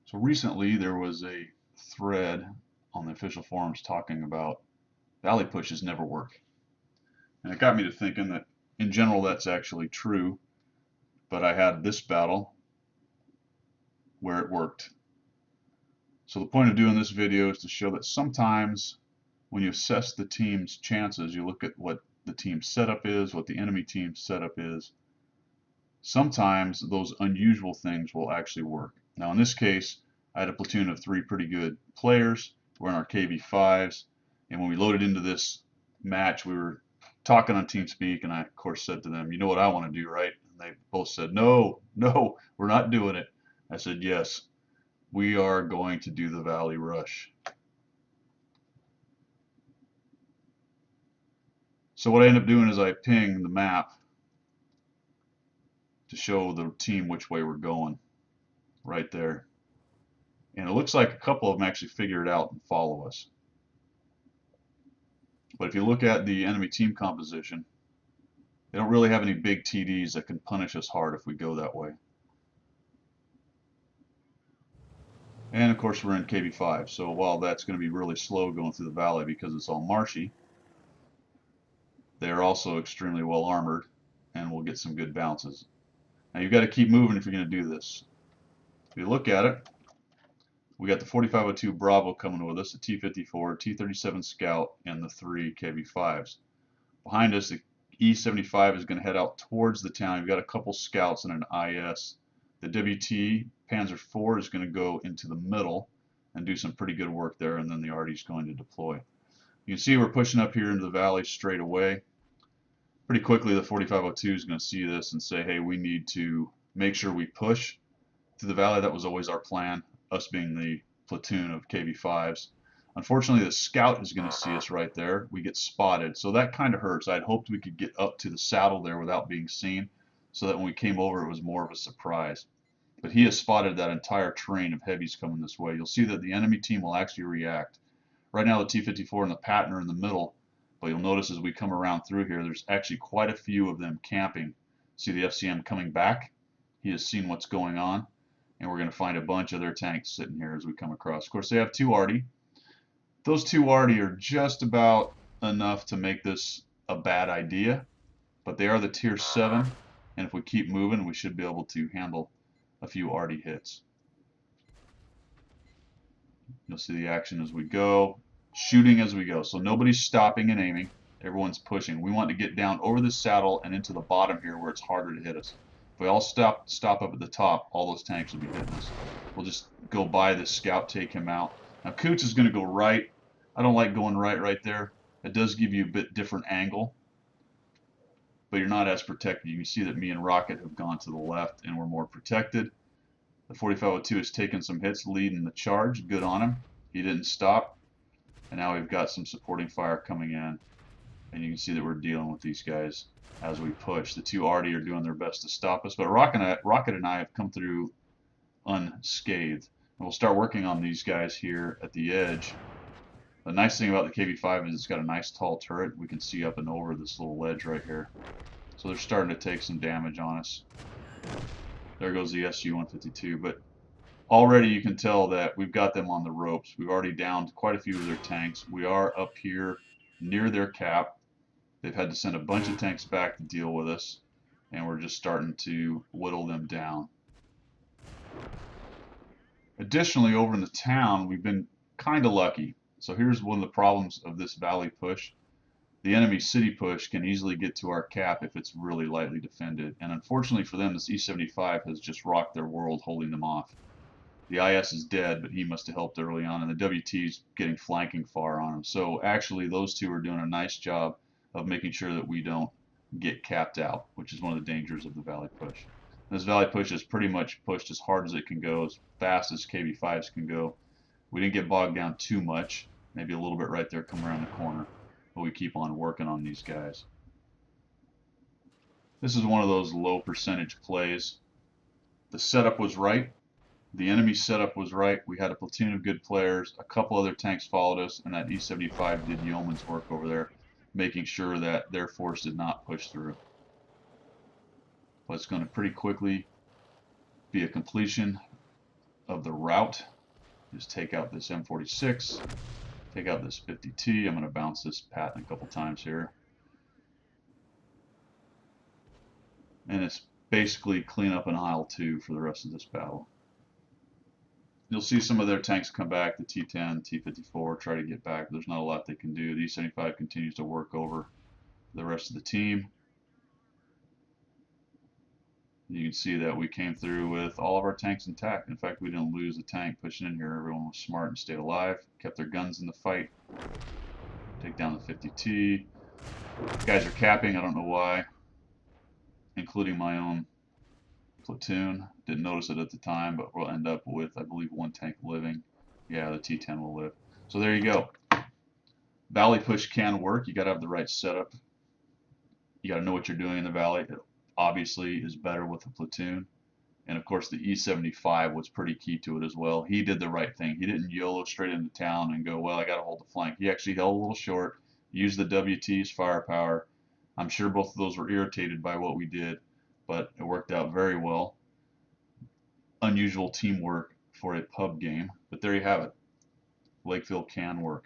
So recently there was a thread on the official forums talking about valley pushes never work. And it got me to thinking that in general that's actually true, but I had this battle where it worked. So the point of doing this video is to show that sometimes when you assess the team's chances, you look at what the team's setup is, what the enemy team's setup is. Sometimes those unusual things will actually work. Now in this case, I had a platoon of 3 pretty good players. We're in our KV5s, and when we loaded into this match, we were talking on TeamSpeak, and I of course said to them, "You know what I want to do, right?" And they both said, "No, no, we're not doing it." I said, "Yes, we are going to do the Valley Rush." So what I end up doing is I ping the map to show the team which way we're going, right there. And it looks like a couple of them actually figure it out and follow us. But if you look at the enemy team composition, they don't really have any big TDs that can punish us hard if we go that way. And of course we're in KB5, so while that's going to be really slow going through the valley because it's all marshy, they're also extremely well armored and we'll get some good bounces. Now you've got to keep moving if you're going to do this. If you look at it, we got the 4502 Bravo coming with us, the T-54, T-37 Scout, and the 3 KB5s. Behind us, the E-75 is going to head out towards the town. You've got a couple scouts and an IS. The WT Panzer IV is going to go into the middle and do some pretty good work there, and then the RD is going to deploy. You can see we're pushing up here into the valley straight away. Pretty quickly, the 4502 is going to see this and say, hey, we need to make sure we push to the valley. That was always our plan, us being the platoon of KB5s. Unfortunately, the scout is going to see us right there. We get spotted, so that kind of hurts. I'd hoped we could get up to the saddle there without being seen, so that when we came over, it was more of a surprise. But he has spotted that entire train of heavies coming this way. You'll see that the enemy team will actually react. Right now, the T-54 and the Patton are in the middle, but you'll notice as we come around through here, there's actually quite a few of them camping. See the FCM coming back? He has seen what's going on, and we're going to find a bunch of their tanks sitting here as we come across. Of course, they have 2 Arty. Those 2 Arty are just about enough to make this a bad idea, but they are the tier 7, and if we keep moving, we should be able to handle a few Arty hits. You'll see the action as we go, shooting as we go. So nobody's stopping and aiming. Everyone's pushing. We want to get down over the saddle and into the bottom here where it's harder to hit us. If we all stop up at the top, all those tanks will be hitting us. We'll just go by this scout, take him out. Now Coots is going to go right. I don't like going right there. It does give you a bit different angle, but you're not as protected. You can see that me and Rocket have gone to the left and we're more protected. The 4502 has taken some hits, leading the charge. Good on him. He didn't stop. And now we've got some supporting fire coming in. And you can see that we're dealing with these guys as we push. The 2 Arty are doing their best to stop us, but Rocket and I have come through unscathed. And we'll start working on these guys here at the edge. The nice thing about the KB5 is it's got a nice tall turret. We can see up and over this little ledge right here. So they're starting to take some damage on us. There goes the SU-152, but already you can tell that we've got them on the ropes. We've already downed quite a few of their tanks. We are up here near their cap. They've had to send a bunch of tanks back to deal with us, and we're just starting to whittle them down. Additionally, over in the town, we've been kind of lucky. So here's one of the problems of this valley push. The enemy city push can easily get to our cap if it's really lightly defended. And unfortunately for them, this E-75 has just rocked their world, holding them off. The IS is dead, but he must have helped early on, and the WT's getting flanking fire on him. So actually, those 2 are doing a nice job of making sure that we don't get capped out, which is one of the dangers of the valley push. This valley push is pretty much pushed as hard as it can go, as fast as KB5s can go. We didn't get bogged down too much, maybe a little bit right there, come around the corner. But we keep on working on these guys. This is one of those low percentage plays. The setup was right. The enemy setup was right. We had a platoon of good players. A couple other tanks followed us, and that E-75 did yeoman's work over there, making sure that their force did not push through. But it's going to pretty quickly be a completion of the route. Just take out this M46, take out this 50T. I'm going to bounce this Patton a couple times here. And it's basically clean up in aisle 2 for the rest of this battle. You'll see some of their tanks come back, the T10, T54, try to get back. There's not a lot they can do. The E75 continues to work over the rest of the team. You can see that we came through with all of our tanks intact. In fact, we didn't lose a tank pushing in here. Everyone was smart and stayed alive, kept their guns in the fight. Take down the 50T. Guys are capping, I don't know why, including my own platoon. Didn't notice it at the time, but we'll end up with, I believe, 1 tank living. Yeah, the T10 will live. So there you go. Valley push can work. You got to have the right setup. You got to know what you're doing in the valley. It obviously is better with a platoon. And of course, the E75 was pretty key to it as well. He did the right thing. He didn't YOLO straight into town and go, well, I got to hold the flank. He actually held a little short, used the WT's firepower. I'm sure both of those were irritated by what we did, but it worked out very well. Unusual teamwork for a pub game, but there you have it. Lakeville can work.